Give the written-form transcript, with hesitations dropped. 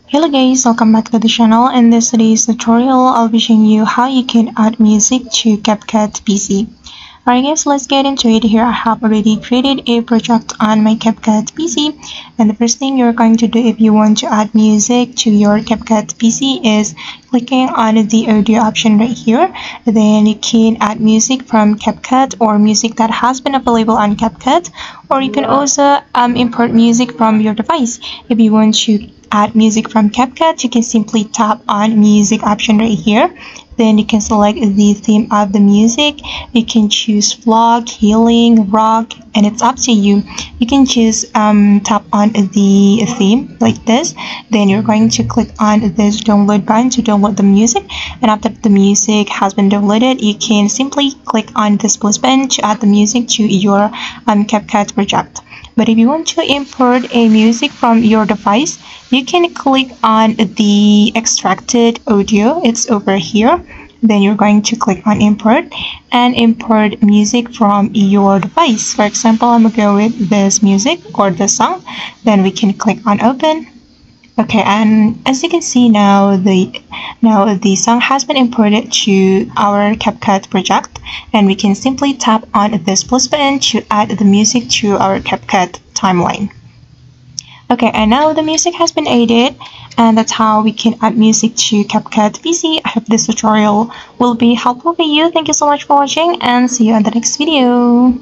Hello guys, welcome back to the channel. In this today's tutorial, I'll be showing you how you can add music to CapCut PC. Alright guys, let's get into it. Here I have already created a project on my CapCut PC, and the first thing you're going to do if you want to add music to your CapCut PC is clicking on the audio option right here. Then you can add music from CapCut or music that has been available on CapCut, or you can also import music from your device. If you want to add music from CapCut, you can simply tap on music option right here. Then you can select the theme of the music. You can choose vlog, healing, rock, and it's up to you. You can choose tap on the theme like this. Then you're going to click on this download button to download the music. And after the music has been downloaded, you can simply click on this plus button to add the music to your CapCut project. But if you want to import a music from your device, you can click on the extracted audio. It's over here. Then you're going to click on import and import music from your device. For example, I'm going to go with this music or the song. Then we can click on open. Okay, and as you can see now the song has been imported to our CapCut project, and we can simply tap on this plus button to add the music to our CapCut timeline. Okay, and now the music has been added, and that's how we can add music to CapCut PC. I hope this tutorial will be helpful for you. Thank you so much for watching, and see you in the next video.